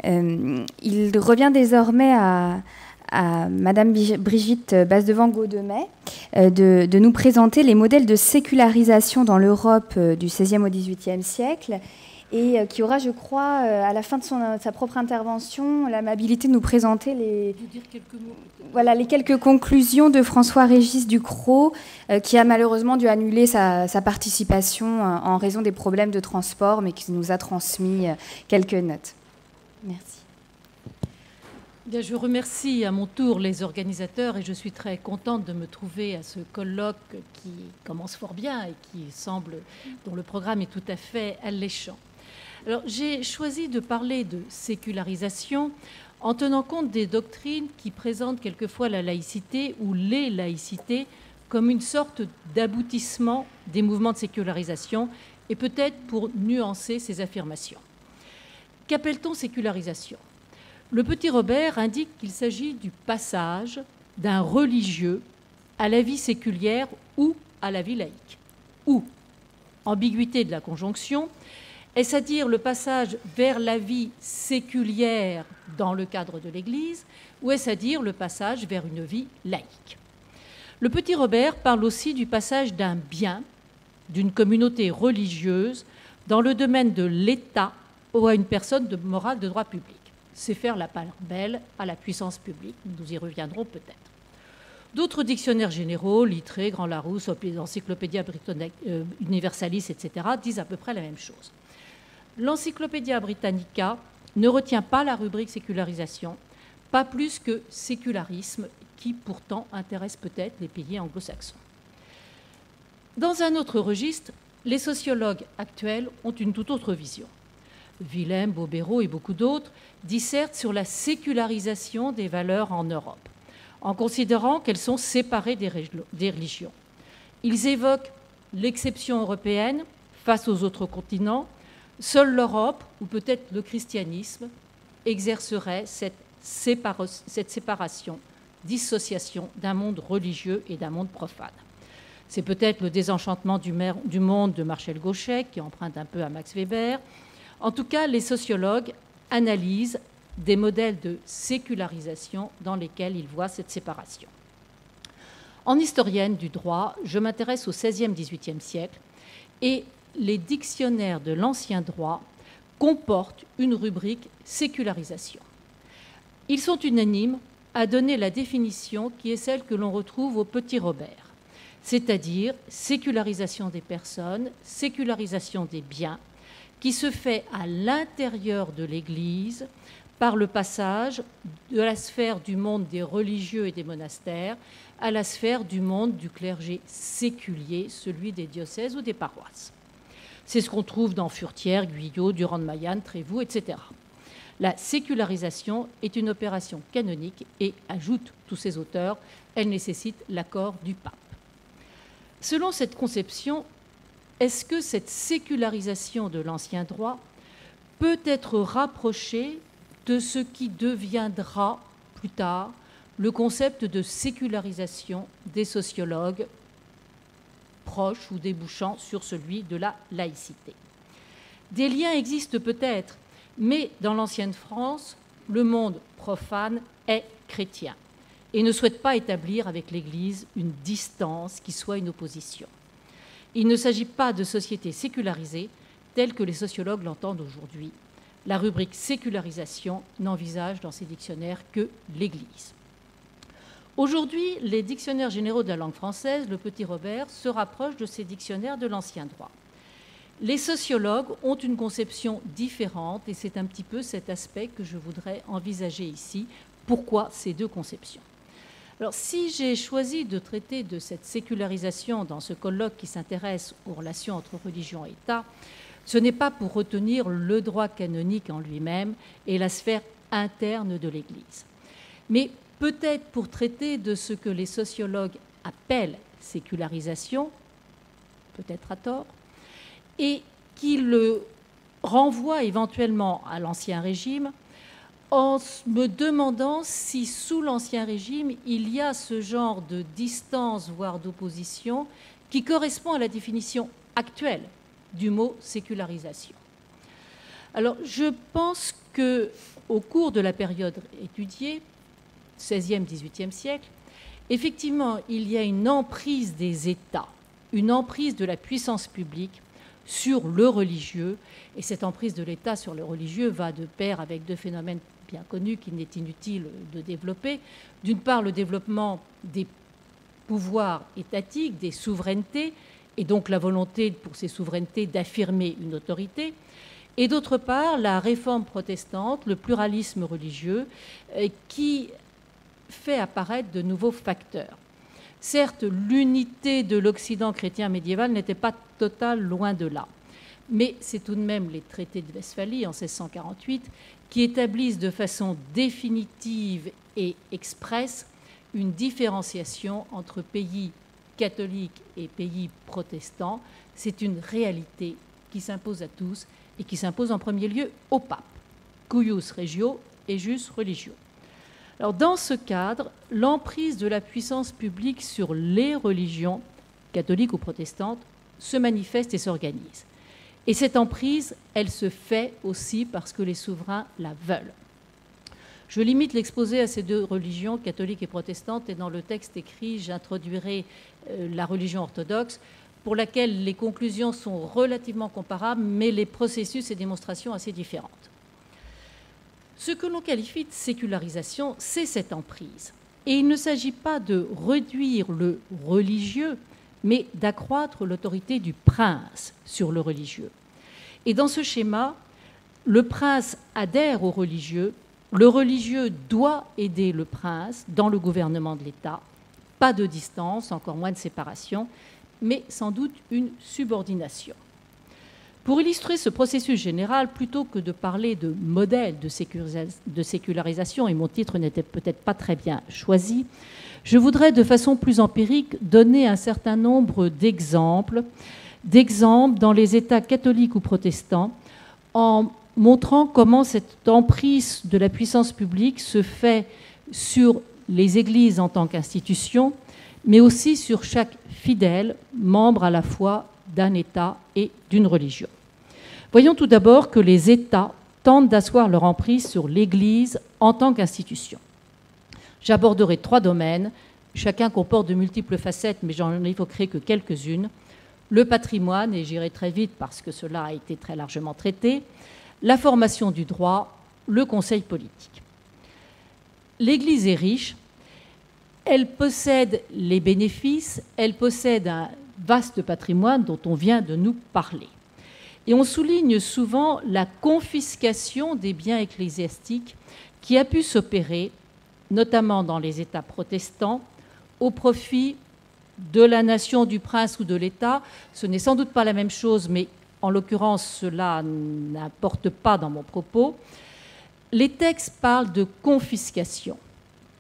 Il revient désormais à Madame Brigitte Basdevant-Gaudemet de nous présenter les modèles de sécularisation dans l'Europe du XVIe au XVIIIe siècle, et qui aura, je crois, à la fin de sa propre intervention, l'amabilité de nous présenter les quelques conclusions de François-Régis Ducrot, qui a malheureusement dû annuler sa participation en raison des problèmes de transport, mais qui nous a transmis quelques notes. Merci. Bien, je remercie à mon tour les organisateurs et je suis très contente de me trouver à ce colloque qui commence fort bien et dont le programme est tout à fait alléchant. Alors, j'ai choisi de parler de sécularisation en tenant compte des doctrines qui présentent quelquefois la laïcité ou les laïcités comme une sorte d'aboutissement des mouvements de sécularisation, et peut-être pour nuancer ces affirmations. Qu'appelle-t-on sécularisation ? Le Petit Robert indique qu'il s'agit du passage d'un religieux à la vie séculière ou à la vie laïque. Ou, ambiguïté de la conjonction, est-ce à dire le passage vers la vie séculière dans le cadre de l'Église, ou est-ce à dire le passage vers une vie laïque ? Le Petit Robert parle aussi du passage d'un bien, d'une communauté religieuse, dans le domaine de l'État ou à une personne de morale de droit public. C'est faire la part belle à la puissance publique, nous y reviendrons peut-être. D'autres dictionnaires généraux, Littré, Grand Larousse, Encyclopædia Universalis, etc., disent à peu près la même chose. L'Encyclopædia Britannica ne retient pas la rubrique sécularisation, pas plus que sécularisme, qui pourtant intéresse peut-être les pays anglo-saxons. Dans un autre registre, les sociologues actuels ont une toute autre vision. Willem, Bobéro et beaucoup d'autres dissertent sur la sécularisation des valeurs en Europe, en considérant qu'elles sont séparées des religions. Ils évoquent l'exception européenne face aux autres continents. Seule l'Europe, ou peut-être le christianisme, exercerait cette séparation, dissociation d'un monde religieux et d'un monde profane. C'est peut-être le désenchantement du monde de Marcel Gauchet, qui emprunte un peu à Max Weber. En tout cas, les sociologues analysent des modèles de sécularisation dans lesquels ils voient cette séparation. En historienne du droit, je m'intéresse au XVIe-XVIIIe siècle et les dictionnaires de l'ancien droit comportent une rubrique sécularisation. Ils sont unanimes à donner la définition qui est celle que l'on retrouve au Petit Robert, c'est-à-dire sécularisation des personnes, sécularisation des biens, qui se fait à l'intérieur de l'Église par le passage de la sphère du monde des religieux et des monastères à la sphère du monde du clergé séculier, celui des diocèses ou des paroisses. C'est ce qu'on trouve dans Furtière, Guyot, Durand-de-Maillan, Trévoux, etc. La sécularisation est une opération canonique et, ajoutent tous ces auteurs, elle nécessite l'accord du pape. Selon cette conception, est-ce que cette sécularisation de l'ancien droit peut être rapprochée de ce qui deviendra plus tard le concept de sécularisation des sociologues proches ou débouchant sur celui de la laïcité? Des liens existent peut-être, mais dans l'ancienne France, le monde profane est chrétien et ne souhaite pas établir avec l'Église une distance qui soit une opposition. Il ne s'agit pas de société sécularisée telle que les sociologues l'entendent aujourd'hui. La rubrique sécularisation n'envisage dans ces dictionnaires que l'Église. Aujourd'hui, les dictionnaires généraux de la langue française, le Petit Robert, se rapprochent de ces dictionnaires de l'ancien droit. Les sociologues ont une conception différente et c'est un petit peu cet aspect que je voudrais envisager ici. Pourquoi ces deux conceptions ? Alors, si j'ai choisi de traiter de cette sécularisation dans ce colloque qui s'intéresse aux relations entre religion et État, ce n'est pas pour retenir le droit canonique en lui-même et la sphère interne de l'Église, mais peut-être pour traiter de ce que les sociologues appellent sécularisation, peut-être à tort, et qui le renvoie éventuellement à l'Ancien Régime, en me demandant si sous l'Ancien Régime, il y a ce genre de distance, voire d'opposition, qui correspond à la définition actuelle du mot sécularisation. Alors, je pense qu'au cours de la période étudiée, 16e, 18e siècle, effectivement, il y a une emprise des États, une emprise de la puissance publique sur le religieux. Et cette emprise de l'État sur le religieux va de pair avec deux phénomènes bien connus qu'il n'est inutile de développer. D'une part, le développement des pouvoirs étatiques, des souverainetés, et donc la volonté pour ces souverainetés d'affirmer une autorité. Et d'autre part, la réforme protestante, le pluralisme religieux, qui fait apparaître de nouveaux facteurs. Certes, l'unité de l'Occident chrétien médiéval n'était pas totale, loin de là. Mais c'est tout de même les traités de Westphalie en 1648 qui établissent de façon définitive et expresse une différenciation entre pays catholiques et pays protestants. C'est une réalité qui s'impose à tous et qui s'impose en premier lieu au pape, cuius regio et jus religio. Alors, dans ce cadre, l'emprise de la puissance publique sur les religions, catholiques ou protestantes, se manifeste et s'organise. Et cette emprise, elle se fait aussi parce que les souverains la veulent. Je limite l'exposé à ces deux religions, catholiques et protestantes, et dans le texte écrit, j'introduirai la religion orthodoxe, pour laquelle les conclusions sont relativement comparables, mais les processus et démonstrations assez différentes. Ce que l'on qualifie de sécularisation, c'est cette emprise. Et il ne s'agit pas de réduire le religieux, mais d'accroître l'autorité du prince sur le religieux. Et dans ce schéma, le prince adhère au religieux, le religieux doit aider le prince dans le gouvernement de l'État, pas de distance, encore moins de séparation, mais sans doute une subordination. Pour illustrer ce processus général, plutôt que de parler de modèle de sécularisation, et mon titre n'était peut-être pas très bien choisi, je voudrais de façon plus empirique donner un certain nombre d'exemples dans les États catholiques ou protestants, en montrant comment cette emprise de la puissance publique se fait sur les églises en tant qu'institution, mais aussi sur chaque fidèle, membre à la fois d'un État et d'une religion. Voyons tout d'abord que les États tentent d'asseoir leur emprise sur l'Église en tant qu'institution. J'aborderai 3 domaines, chacun comporte de multiples facettes, mais j'en évoquerai que quelques-unes. Le patrimoine, et j'irai très vite parce que cela a été très largement traité, la formation du droit, le conseil politique. L'Église est riche, elle possède les bénéfices, elle possède un vaste patrimoine dont on vient de nous parler. Et on souligne souvent la confiscation des biens ecclésiastiques qui a pu s'opérer, notamment dans les États protestants, au profit de la nation, du prince ou de l'État. Ce n'est sans doute pas la même chose, mais en l'occurrence, cela n'importe pas dans mon propos. Les textes parlent de confiscation.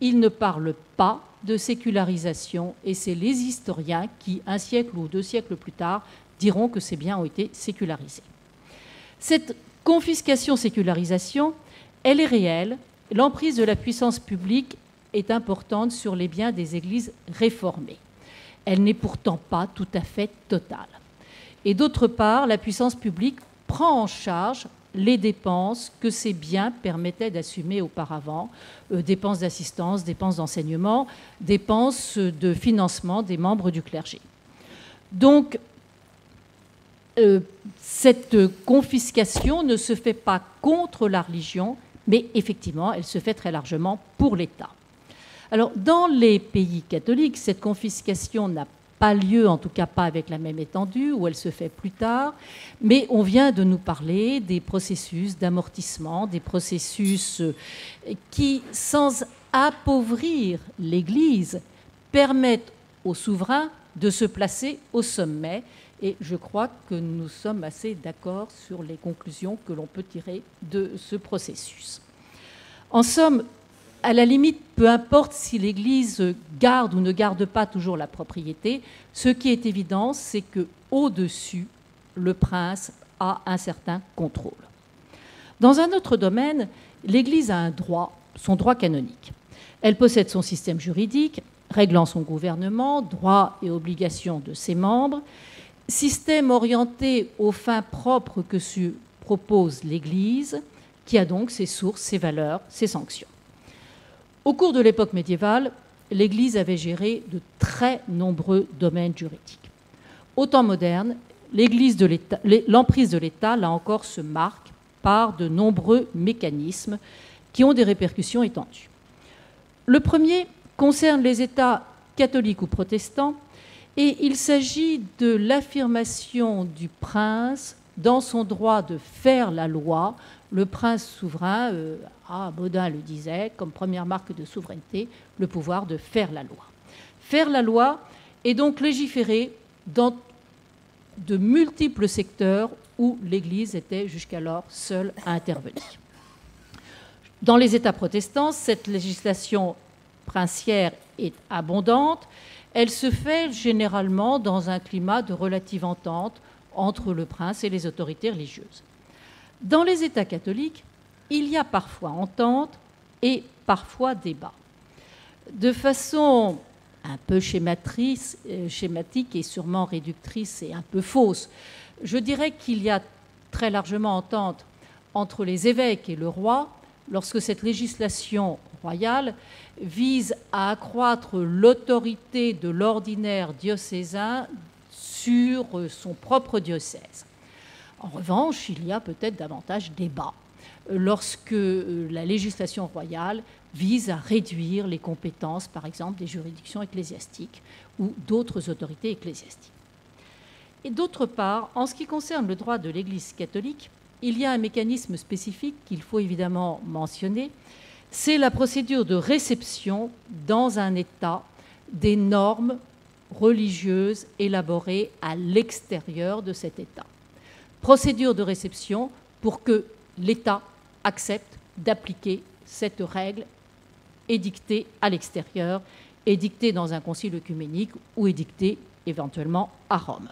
Ils ne parlent pas de sécularisation, et c'est les historiens qui, 1 siècle ou 2 siècles plus tard, diront que ces biens ont été sécularisés. Cette confiscation-sécularisation, elle est réelle. L'emprise de la puissance publique est importante sur les biens des églises réformées. Elle n'est pourtant pas tout à fait totale. Et d'autre part, la puissance publique prend en charge les dépenses que ces biens permettaient d'assumer auparavant, dépenses d'assistance, dépenses d'enseignement, dépenses de financement des membres du clergé. Donc, cette confiscation ne se fait pas contre la religion, mais effectivement, elle se fait très largement pour l'État. Alors, dans les pays catholiques, cette confiscation n'a pas lieu, en tout cas pas avec la même étendue, où elle se fait plus tard, mais on vient de nous parler des processus d'amortissement, des processus qui, sans appauvrir l'Église, permettent aux souverains de se placer au sommet. Et je crois que nous sommes assez d'accord sur les conclusions que l'on peut tirer de ce processus. En somme, à la limite, peu importe si l'Église garde ou ne garde pas toujours la propriété, ce qui est évident, c'est qu'au-dessus, le prince a un certain contrôle. Dans un autre domaine, l'Église a un droit, son droit canonique. Elle possède son système juridique, réglant son gouvernement, droits et obligations de ses membres, système orienté aux fins propres que se propose l'Église, qui a donc ses sources, ses valeurs, ses sanctions. Au cours de l'époque médiévale, l'Église avait géré de très nombreux domaines juridiques. Au temps moderne, l'emprise de l'État, là encore, se marque par de nombreux mécanismes qui ont des répercussions étendues. Le premier concerne les États catholiques ou protestants, et il s'agit de l'affirmation du prince dans son droit de faire la loi. Le prince souverain, Baudin le disait, comme première marque de souveraineté, le pouvoir de faire la loi. Faire la loi et donc légiférer dans de multiples secteurs où l'Église était jusqu'alors seule à intervenir. Dans les États protestants, cette législation princière est abondante. Elle se fait généralement dans un climat de relative entente entre le prince et les autorités religieuses. Dans les États catholiques, il y a parfois entente et parfois débat. De façon un peu schématique et sûrement réductrice et un peu fausse, je dirais qu'il y a très largement entente entre les évêques et le roi lorsque cette législation royale vise à accroître l'autorité de l'ordinaire diocésain sur son propre diocèse. En revanche, il y a peut-être davantage débat lorsque la législation royale vise à réduire les compétences, par exemple, des juridictions ecclésiastiques ou d'autres autorités ecclésiastiques. Et d'autre part, en ce qui concerne le droit de l'Église catholique, il y a un mécanisme spécifique qu'il faut évidemment mentionner, c'est la procédure de réception dans un État des normes religieuses élaborées à l'extérieur de cet État. Procédure de réception pour que l'État accepte d'appliquer cette règle édictée à l'extérieur, édictée dans un concile œcuménique ou édictée éventuellement à Rome.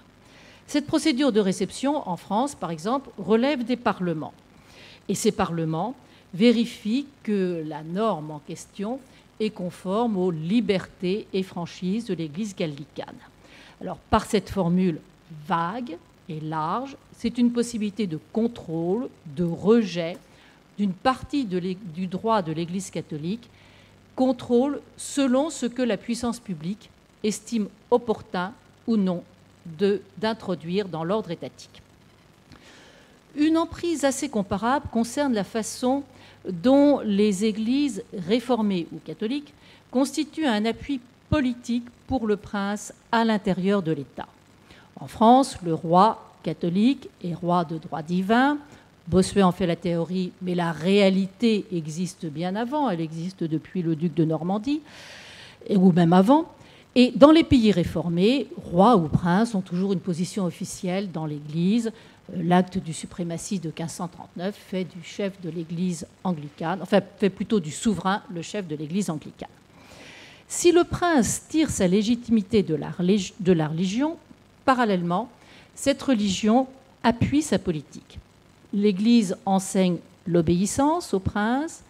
Cette procédure de réception, en France, par exemple, relève des parlements. Et ces parlements vérifient que la norme en question est conforme aux libertés et franchises de l'Église gallicane. Alors, par cette formule vague et large, c'est une possibilité de contrôle, de rejet d'une partie du droit de l'Église catholique, contrôle selon ce que la puissance publique estime opportun ou non d'introduire dans l'ordre étatique. Une emprise assez comparable concerne la façon dont les églises réformées ou catholiques constituent un appui politique pour le prince à l'intérieur de l'État. En France, le roi catholique est roi de droit divin. Bossuet en fait la théorie, mais la réalité existe bien avant. Elle existe depuis le duc de Normandie, ou même avant. Et dans les pays réformés, rois ou princes ont toujours une position officielle dans l'Église. L'acte du suprématie de 1539 fait du chef de l'Église anglicane, enfin fait plutôt du souverain le chef de l'Église anglicane. Si le prince tire sa légitimité de la religion, parallèlement, cette religion appuie sa politique. L'Église enseigne l'obéissance au prince,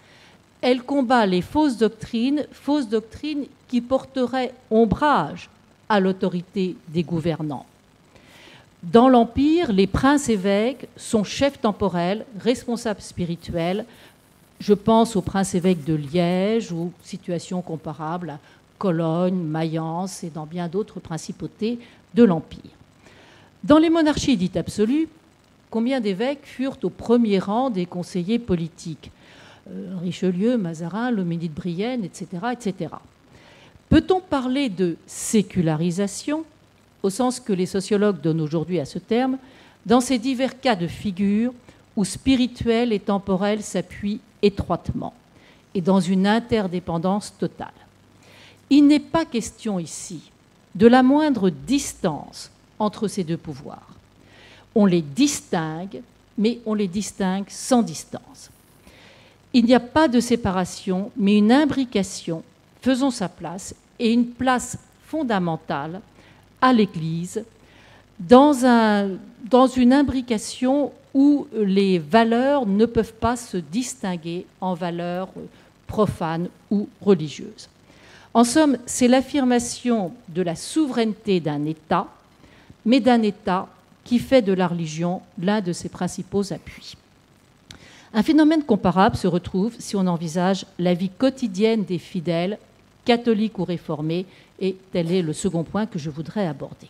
elle combat les fausses doctrines qui porteraient ombrage à l'autorité des gouvernants. Dans l'Empire, les princes-évêques sont chefs temporels, responsables spirituels. Je pense aux princes-évêques de Liège ou situations comparables à Cologne, Mayence et dans bien d'autres principautés de l'Empire. Dans les monarchies dites absolues, combien d'évêques furent au premier rang des conseillers politiques ? Richelieu, Mazarin, l'homénide de Brienne, etc., etc. Peut-on parler de sécularisation, au sens que les sociologues donnent aujourd'hui à ce terme, dans ces divers cas de figure où spirituel et temporel s'appuient étroitement et dans une interdépendance totale? Il n'est pas question ici de la moindre distance entre ces deux pouvoirs. On les distingue, mais on les distingue sans distance. Il n'y a pas de séparation, mais une imbrication faisant sa place et une place fondamentale à l'Église dans une imbrication où les valeurs ne peuvent pas se distinguer en valeurs profanes ou religieuses. En somme, c'est l'affirmation de la souveraineté d'un État, mais d'un État qui fait de la religion l'un de ses principaux appuis. Un phénomène comparable se retrouve si on envisage la vie quotidienne des fidèles, catholiques ou réformés, et tel est le second point que je voudrais aborder.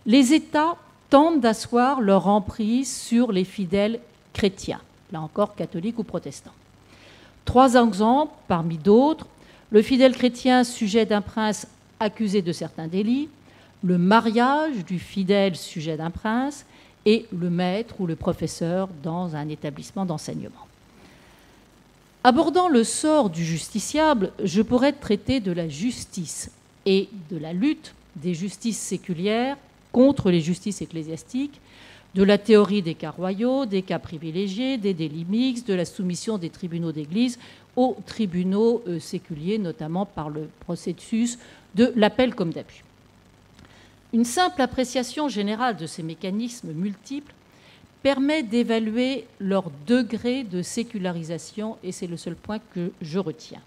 Les États tentent d'asseoir leur emprise sur les fidèles chrétiens, là encore catholiques ou protestants. 3 exemples parmi d'autres: le fidèle chrétien sujet d'un prince accusé de certains délits, le mariage du fidèle sujet d'un prince et le maître ou le professeur dans un établissement d'enseignement. Abordant le sort du justiciable, je pourrais traiter de la justice et de la lutte des justices séculières contre les justices ecclésiastiques, de la théorie des cas royaux, des cas privilégiés, des délits mixtes, de la soumission des tribunaux d'Église aux tribunaux séculiers, notamment par le processus de l'appel comme d'abus. Une simple appréciation générale de ces mécanismes multiples permet d'évaluer leur degré de sécularisation, et c'est le seul point que je retiens.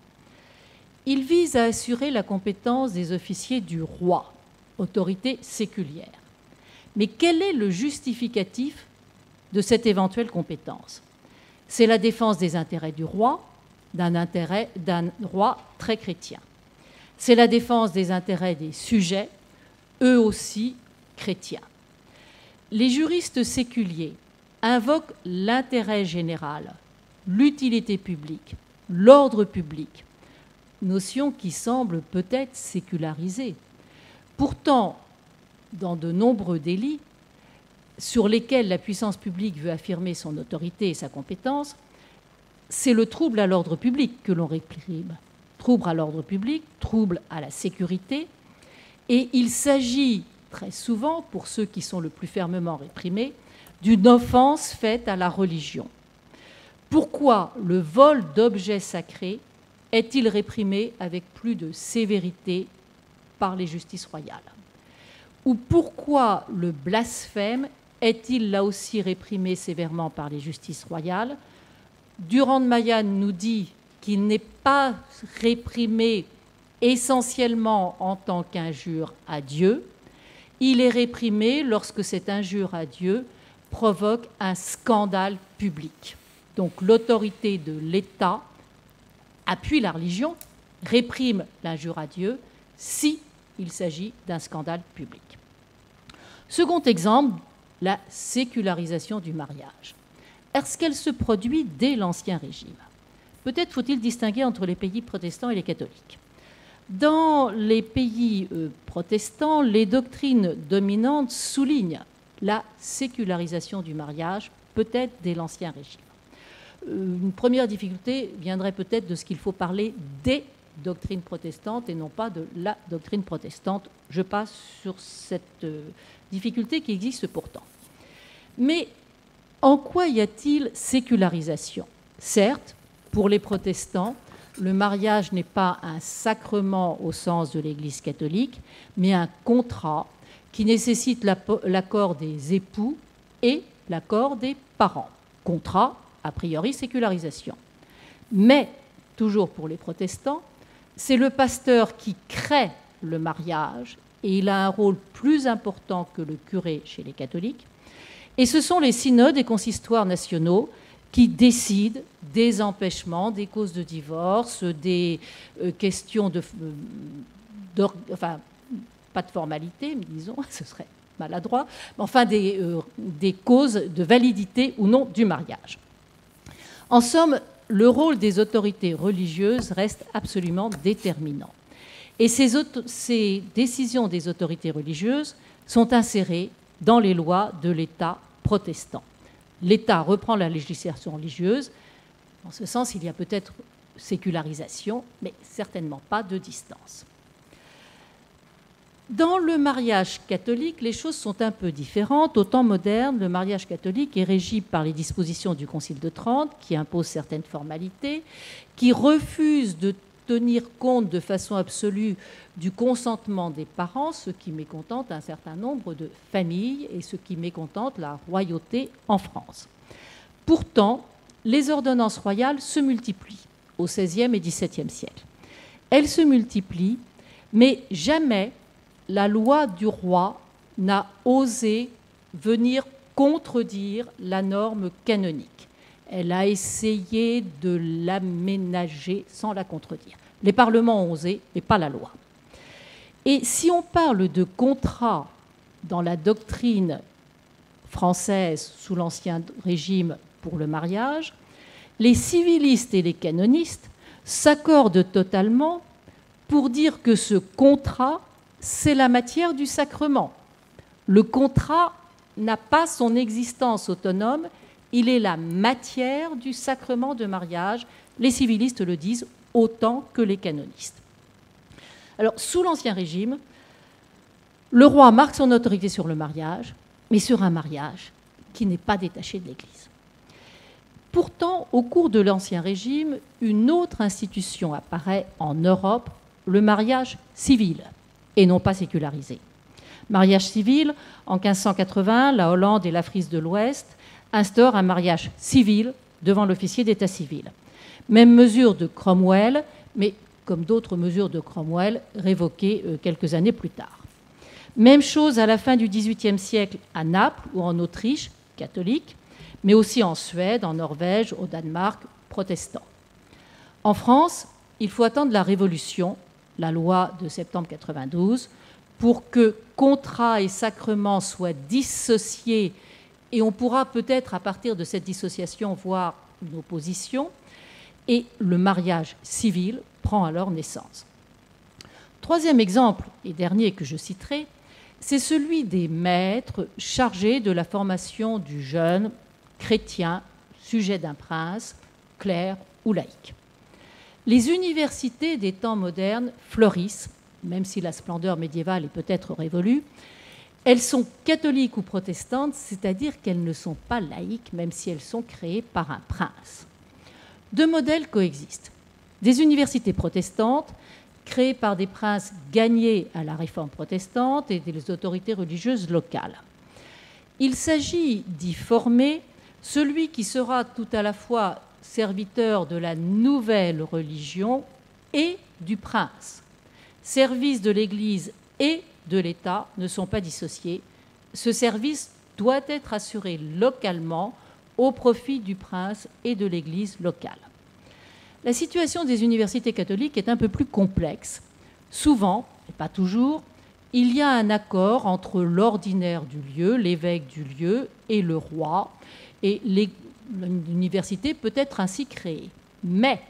Il vise à assurer la compétence des officiers du roi, autorité séculière. Mais quel est le justificatif de cette éventuelle compétence? C'est la défense des intérêts du roi, d'un roi très chrétien. C'est la défense des intérêts des sujets, eux aussi chrétiens. Les juristes séculiers invoquent l'intérêt général, l'utilité publique, l'ordre public, notion qui semble peut-être sécularisée. Pourtant, dans de nombreux délits sur lesquels la puissance publique veut affirmer son autorité et sa compétence, c'est le trouble à l'ordre public que l'on réprime. Trouble à l'ordre public, trouble à la sécurité. Et il s'agit très souvent, pour ceux qui sont le plus fermement réprimés, d'une offense faite à la religion. Pourquoi le vol d'objets sacrés est-il réprimé avec plus de sévérité par les justices royales? Ou pourquoi le blasphème est-il là aussi réprimé sévèrement par les justices royales? Durand de Mailhan nous dit qu'il n'est pas réprimé essentiellement en tant qu'injure à Dieu. Il est réprimé lorsque cette injure à Dieu provoque un scandale public. Donc l'autorité de l'État appuie la religion, réprime l'injure à Dieu si il s'agit d'un scandale public. Second exemple, la sécularisation du mariage. Est-ce qu'elle se produit dès l'Ancien Régime? Peut-être faut-il distinguer entre les pays protestants et les catholiques. Dans les pays protestants, les doctrines dominantes soulignent la sécularisation du mariage, peut-être dès l'Ancien Régime. Une première difficulté viendrait peut-être de ce qu'il faut parler des doctrines protestantes et non pas de la doctrine protestante. Je passe sur cette difficulté qui existe pourtant. Mais en quoi y a-t-il sécularisation? Certes, pour les protestants, le mariage n'est pas un sacrement au sens de l'Église catholique, mais un contrat qui nécessite l'accord des époux et l'accord des parents. Contrat, a priori, sécularisation. Mais, toujours pour les protestants, c'est le pasteur qui crée le mariage et il a un rôle plus important que le curé chez les catholiques. Et ce sont les synodes et consistoires nationaux qui décident des empêchements, des causes de divorce, des questions enfin, pas de formalité, disons, ce serait maladroit, mais enfin des causes de validité ou non du mariage. En somme, le rôle des autorités religieuses reste absolument déterminant. Et ces décisions des autorités religieuses sont insérées dans les lois de l'État protestant. L'État reprend la législation religieuse. En ce sens, il y a peut-être sécularisation, mais certainement pas de distance. Dans le mariage catholique, les choses sont un peu différentes. Au temps moderne, le mariage catholique est régi par les dispositions du Concile de Trente, qui imposent certaines formalités, qui refusent de tenir compte de façon absolue du consentement des parents, ce qui mécontente un certain nombre de familles et ce qui mécontente la royauté en France. Pourtant, les ordonnances royales se multiplient au XVIe et XVIIe siècle. Elles se multiplient, mais jamais la loi du roi n'a osé venir contredire la norme canonique. Elle a essayé de l'aménager sans la contredire. Les parlements ont osé, mais pas la loi. Et si on parle de contrat dans la doctrine française sous l'Ancien Régime pour le mariage, les civilistes et les canonistes s'accordent totalement pour dire que ce contrat, c'est la matière du sacrement. Le contrat n'a pas son existence autonome, il est la matière du sacrement de mariage. Les civilistes le disent autant que les canonistes. Alors, sous l'Ancien Régime, le roi marque son autorité sur le mariage, mais sur un mariage qui n'est pas détaché de l'Église. Pourtant, au cours de l'Ancien Régime, une autre institution apparaît en Europe, le mariage civil, et non pas sécularisé. Mariage civil, en 1580, la Hollande et la Frise de l'Ouest instaurent un mariage civil devant l'officier d'état civil. Même mesure de Cromwell, mais comme d'autres mesures de Cromwell, révoquées quelques années plus tard. Même chose à la fin du XVIIIe siècle à Naples ou en Autriche, catholique, mais aussi en Suède, en Norvège, au Danemark, protestant. En France, il faut attendre la Révolution, la loi de septembre 92, pour que contrat et sacrement soient dissociés, et on pourra peut-être à partir de cette dissociation voir une opposition, et le mariage civil prend alors naissance. Troisième exemple, et dernier que je citerai, c'est celui des maîtres chargés de la formation du jeune chrétien, sujet d'un prince, clerc ou laïc. Les universités des temps modernes fleurissent, même si la splendeur médiévale est peut-être révolue. Elles sont catholiques ou protestantes, c'est-à-dire qu'elles ne sont pas laïques, même si elles sont créées par un prince. Deux modèles coexistent. Des universités protestantes, créées par des princes gagnés à la réforme protestante et des autorités religieuses locales. Il s'agit d'y former celui qui sera tout à la fois serviteur de la nouvelle religion et du prince. Service de l'Église et de l'État ne sont pas dissociés. Ce service doit être assuré localement au profit du prince et de l'Église locale. La situation des universités catholiques est un peu plus complexe. Souvent, et pas toujours, il y a un accord entre l'ordinaire du lieu, l'évêque du lieu, et le roi, et l'université peut être ainsi créée. Mais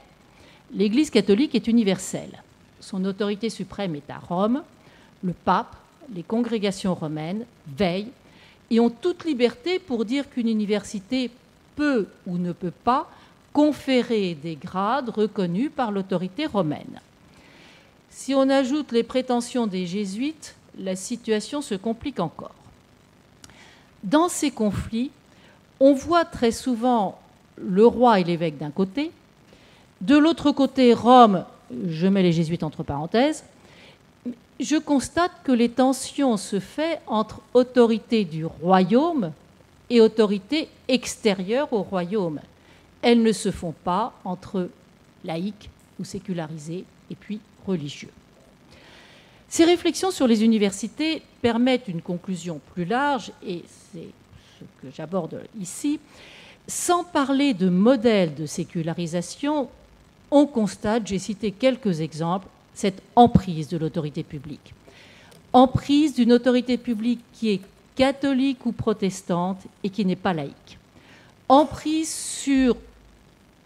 l'Église catholique est universelle. Son autorité suprême est à Rome. Le pape, les congrégations romaines veillent et ont toute liberté pour dire qu'une université peut ou ne peut pas conférer des grades reconnus par l'autorité romaine. Si on ajoute les prétentions des jésuites, la situation se complique encore. Dans ces conflits, on voit très souvent le roi et l'évêque d'un côté, de l'autre côté Rome, je mets les jésuites entre parenthèses. Je constate que les tensions se font entre autorité du royaume et autorité extérieure au royaume. Elles ne se font pas entre laïcs ou sécularisés et puis religieux. Ces réflexions sur les universités permettent une conclusion plus large, et c'est ce que j'aborde ici. Sans parler de modèle de sécularisation, on constate, j'ai cité quelques exemples, cette emprise de l'autorité publique. Emprise d'une autorité publique qui est catholique ou protestante et qui n'est pas laïque. Emprise sur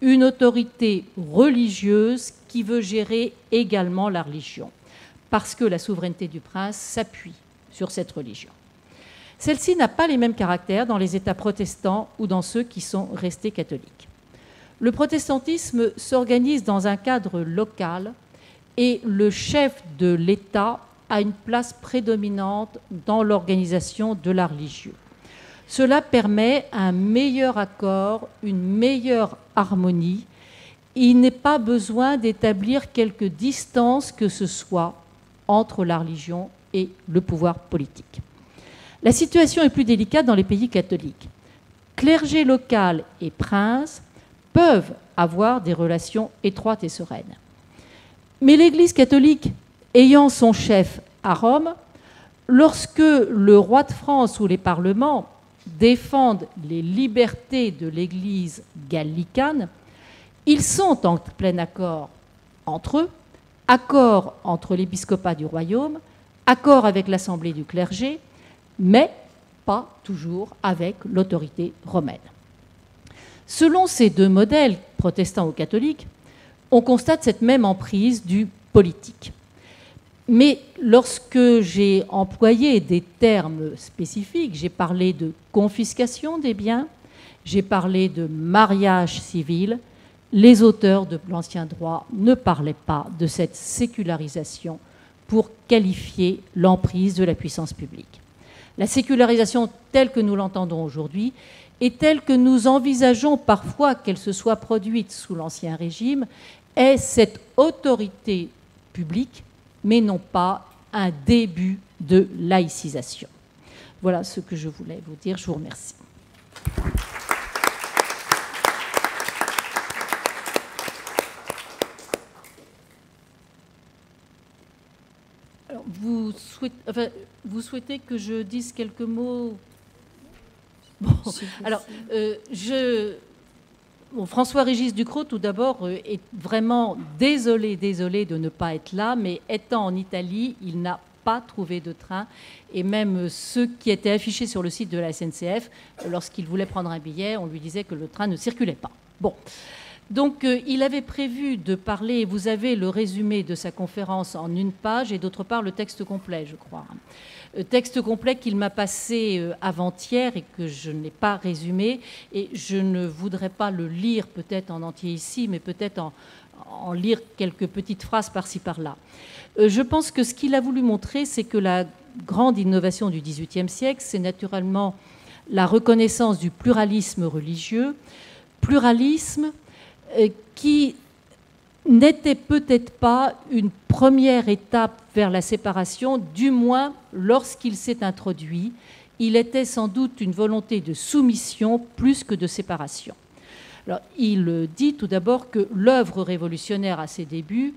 une autorité religieuse qui veut gérer également la religion, parce que la souveraineté du prince s'appuie sur cette religion. Celle-ci n'a pas les mêmes caractères dans les États protestants ou dans ceux qui sont restés catholiques. Le protestantisme s'organise dans un cadre local et le chef de l'État a une place prédominante dans l'organisation de la religion. Cela permet un meilleur accord, une meilleure harmonie. Il n'est pas besoin d'établir quelque distance que ce soit entre la religion et le pouvoir politique. La situation est plus délicate dans les pays catholiques. Clergé local et prince peuvent avoir des relations étroites et sereines. Mais l'Église catholique, ayant son chef à Rome, lorsque le roi de France ou les parlements défendent les libertés de l'Église gallicane, ils sont en plein accord entre eux, accord entre l'épiscopat du royaume, accord avec l'assemblée du clergé, mais pas toujours avec l'autorité romaine. Selon ces deux modèles, protestants ou catholiques, on constate cette même emprise du politique. Mais lorsque j'ai employé des termes spécifiques, j'ai parlé de confiscation des biens, j'ai parlé de mariage civil, les auteurs de l'Ancien Droit ne parlaient pas de cette sécularisation pour qualifier l'emprise de la puissance publique. La sécularisation telle que nous l'entendons aujourd'hui et telle que nous envisageons parfois qu'elle se soit produite sous l'Ancien Régime est cette autorité publique, mais non pas un début de laïcisation. Voilà ce que je voulais vous dire. Je vous remercie. Alors, vous souhaitez que je dise quelques mots? Bon, alors, François-Régis Ducrot, tout d'abord, est vraiment désolé de ne pas être là, mais étant en Italie, il n'a pas trouvé de train. Et même ceux qui étaient affichés sur le site de la SNCF, lorsqu'il voulait prendre un billet, on lui disait que le train ne circulait pas. Bon. Donc, il avait prévu de parler, vous avez le résumé de sa conférence en une page, et d'autre part, le texte complet, je crois. Texte complet qu'il m'a passé avant-hier et que je n'ai pas résumé. Et je ne voudrais pas le lire peut-être en entier ici, mais peut-être en lire quelques petites phrases par-ci, par-là. Je pense que ce qu'il a voulu montrer, c'est que la grande innovation du XVIIIe siècle, c'est naturellement la reconnaissance du pluralisme religieux. Pluralisme qui n'était peut-être pas une première étape vers la séparation, du moins lorsqu'il s'est introduit, il était sans doute une volonté de soumission plus que de séparation. Alors, il dit tout d'abord que l'œuvre révolutionnaire à ses débuts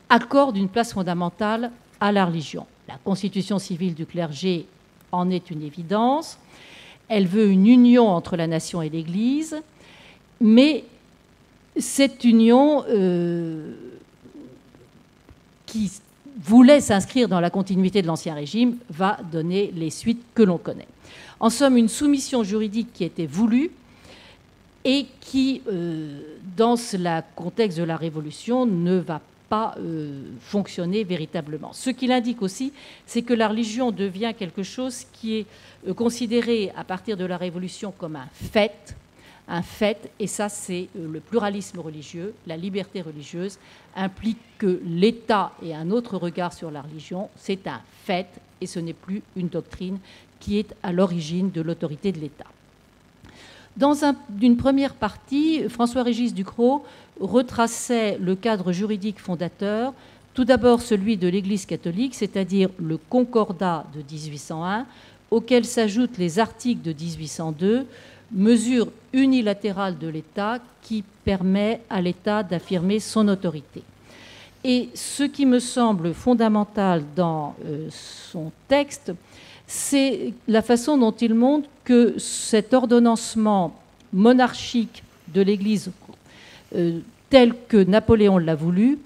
accorde une place fondamentale à la religion. La constitution civile du clergé en est une évidence. Elle veut une union entre la nation et l'Église, mais cette union qui voulait s'inscrire dans la continuité de l'Ancien Régime va donner les suites que l'on connaît. En somme, une soumission juridique qui était voulue et qui, dans le contexte de la Révolution, ne va pas fonctionner véritablement. Ce qu'il indique aussi, c'est que la religion devient quelque chose qui est considéré à partir de la Révolution comme un fait, et ça c'est le pluralisme religieux, la liberté religieuse implique que l'État ait un autre regard sur la religion, c'est un fait et ce n'est plus une doctrine qui est à l'origine de l'autorité de l'État. Dans une première partie, François-Régis Ducrot retraçait le cadre juridique fondateur, tout d'abord celui de l'Église catholique, c'est-à-dire le Concordat de 1801, auquel s'ajoutent les articles de 1802, mesure unilatérale de l'État qui permet à l'État d'affirmer son autorité. Et ce qui me semble fondamental dans son texte, c'est la façon dont il montre que cet ordonnancement monarchique de l'Église, tel que Napoléon l'a voulu,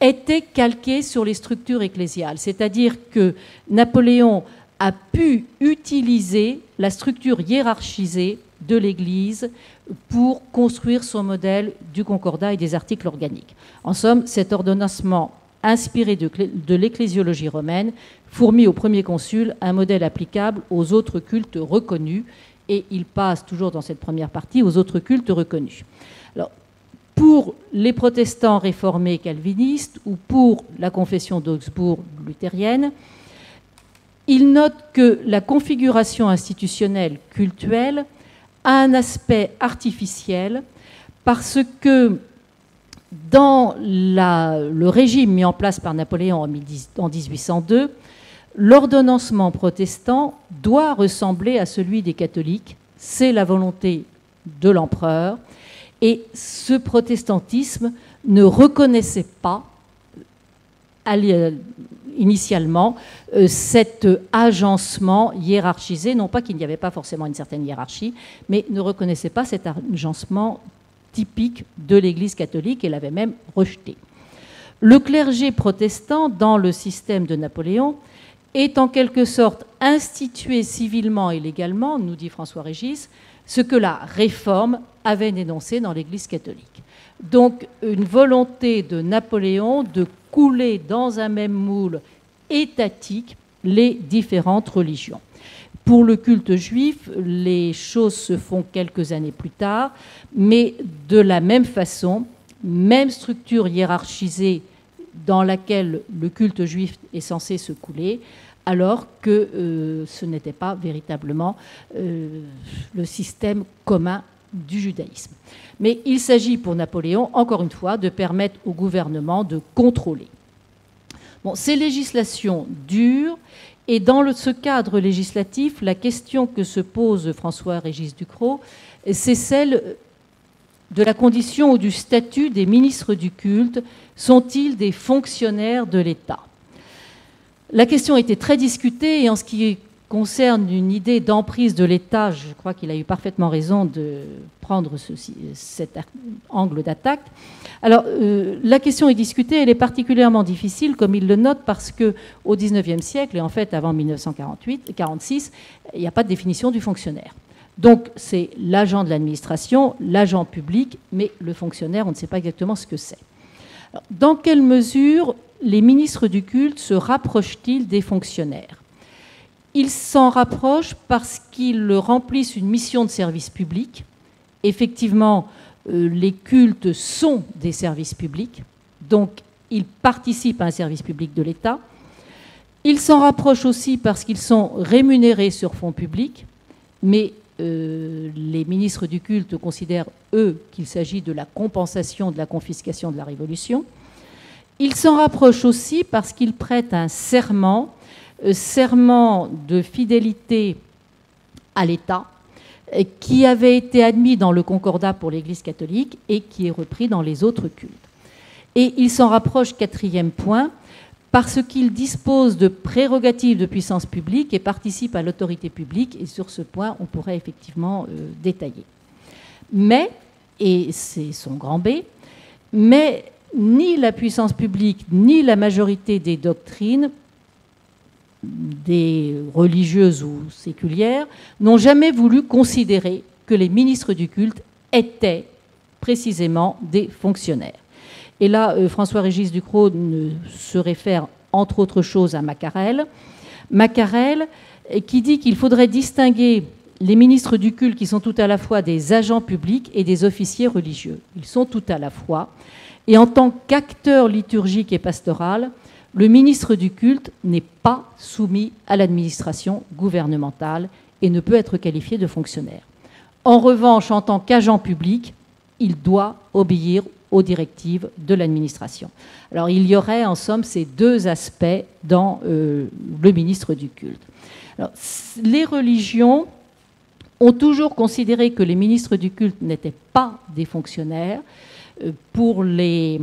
était calqué sur les structures ecclésiales. C'est-à-dire que Napoléon a pu utiliser la structure hiérarchisée de l'Église pour construire son modèle du Concordat et des articles organiques. En somme, cet ordonnancement inspiré de l'ecclésiologie romaine fournit au premier consul un modèle applicable aux autres cultes reconnus, et il passe toujours dans cette première partie aux autres cultes reconnus. Alors, pour les protestants réformés calvinistes ou pour la confession d'Augsbourg luthérienne, il note que la configuration institutionnelle cultuelle a un aspect artificiel parce que dans le régime mis en place par Napoléon en 1802, l'ordonnancement protestant doit ressembler à celui des catholiques. C'est la volonté de l'empereur. Et ce protestantisme ne reconnaissait pas, initialement cet agencement hiérarchisé, non pas qu'il n'y avait pas forcément une certaine hiérarchie, mais ne reconnaissait pas cet agencement typique de l'Église catholique et l'avait même rejeté. Le clergé protestant, dans le système de Napoléon, est en quelque sorte institué civilement et légalement, nous dit François Régis, ce que la Réforme avait dénoncé dans l'Église catholique. Donc une volonté de Napoléon de couler dans un même moule étatique les différentes religions. Pour le culte juif, les choses se font quelques années plus tard, mais de la même façon, même structure hiérarchisée dans laquelle le culte juif est censé se couler, alors que ce n'était pas véritablement le système commun du judaïsme. Mais il s'agit pour Napoléon, encore une fois, de permettre au gouvernement de contrôler. Bon, ces législations durent, et dans ce cadre législatif, la question que se pose François-Régis Ducrot, c'est celle de la condition ou du statut des ministres du culte. Sont-ils des fonctionnaires de l'État? La question a été très discutée, et en ce qui concerne une idée d'emprise de l'État, je crois qu'il a eu parfaitement raison de prendre cet angle d'attaque. Alors, la question est discutée, elle est particulièrement difficile, comme il le note, parce qu'au XIXe siècle, et en fait avant 1946, il n'y a pas de définition du fonctionnaire. Donc, c'est l'agent de l'administration, l'agent public, mais le fonctionnaire, on ne sait pas exactement ce que c'est. Alors, dans quelle mesure les ministres du culte se rapprochent-ils des fonctionnaires? Ils s'en rapprochent parce qu'ils remplissent une mission de service public. Effectivement, les cultes sont des services publics, donc ils participent à un service public de l'État. Ils s'en rapprochent aussi parce qu'ils sont rémunérés sur fonds publics, mais les ministres du culte considèrent, eux, qu'il s'agit de la compensation de la confiscation de la Révolution. Ils s'en rapprochent aussi parce qu'ils prêtent un serment de fidélité à l'État, qui avait été admis dans le Concordat pour l'Église catholique et qui est repris dans les autres cultes. Et ils s'en rapprochent, quatrième point, parce qu'ils disposent de prérogatives de puissance publique et participent à l'autorité publique, et sur ce point, on pourrait effectivement détailler. Mais, et c'est son grand B, mais ni la puissance publique, ni la majorité des doctrines, des religieuses ou séculières, n'ont jamais voulu considérer que les ministres du culte étaient précisément des fonctionnaires. Et là, François-Régis Ducrot se réfère entre autres choses à Maccarel. Maccarel qui dit qu'il faudrait distinguer les ministres du culte qui sont tout à la fois des agents publics et des officiers religieux. Ils sont tout à la fois. Et en tant qu'acteur liturgique et pastoral, le ministre du culte n'est pas soumis à l'administration gouvernementale et ne peut être qualifié de fonctionnaire. En revanche, en tant qu'agent public, il doit obéir aux directives de l'administration. Alors il y aurait en somme ces deux aspects dans le ministre du culte. Alors, les religions ont toujours considéré que les ministres du culte n'étaient pas des fonctionnaires. Pour le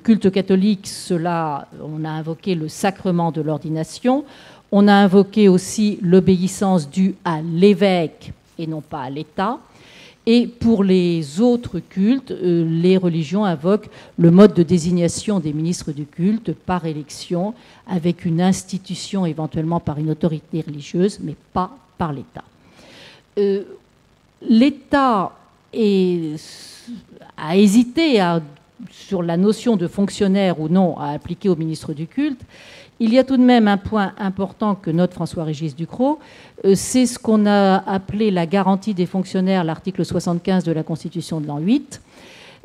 culte catholique, on a invoqué le sacrement de l'ordination, on a invoqué aussi l'obéissance due à l'évêque et non pas à l'État. Et pour les autres cultes, les religions invoquent le mode de désignation des ministres du culte par élection, avec une institution éventuellement par une autorité religieuse, mais pas par l'État. L'État a hésité sur la notion de fonctionnaire ou non à appliquer aux ministres du culte. Il y a tout de même un point important que note François-Régis Ducrot, c'est ce qu'on a appelé la garantie des fonctionnaires, l'article 75 de la Constitution de l'an 8,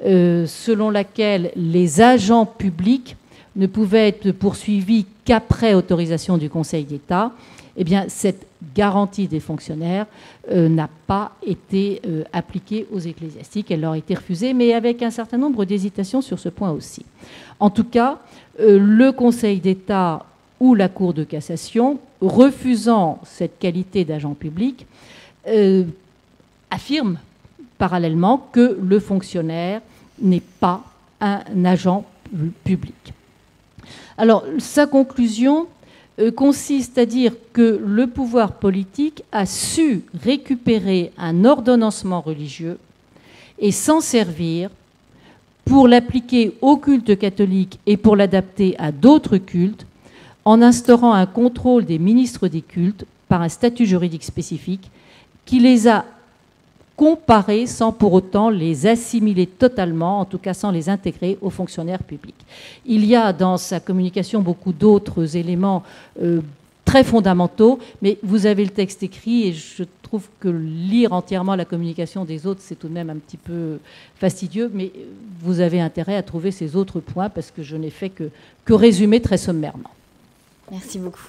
selon laquelle les agents publics ne pouvaient être poursuivis qu'après autorisation du Conseil d'État. Eh bien, cette garantie des fonctionnaires n'a pas été appliquée aux ecclésiastiques. Elle leur a été refusée, mais avec un certain nombre d'hésitations sur ce point aussi. En tout cas, le Conseil d'État ou la Cour de cassation, refusant cette qualité d'agent public, affirme parallèlement que le fonctionnaire n'est pas un agent public. Alors, sa conclusion consiste à dire que le pouvoir politique a su récupérer un ordonnancement religieux et s'en servir pour l'appliquer au culte catholique et pour l'adapter à d'autres cultes, en instaurant un contrôle des ministres des cultes par un statut juridique spécifique qui les a comparés sans pour autant les assimiler totalement, en tout cas sans les intégrer aux fonctionnaires publics. Il y a dans sa communication beaucoup d'autres éléments très fondamentaux, mais vous avez le texte écrit et je trouve que lire entièrement la communication des autres, c'est tout de même un petit peu fastidieux, mais vous avez intérêt à trouver ces autres points parce que je n'ai fait que résumer très sommairement. Merci beaucoup.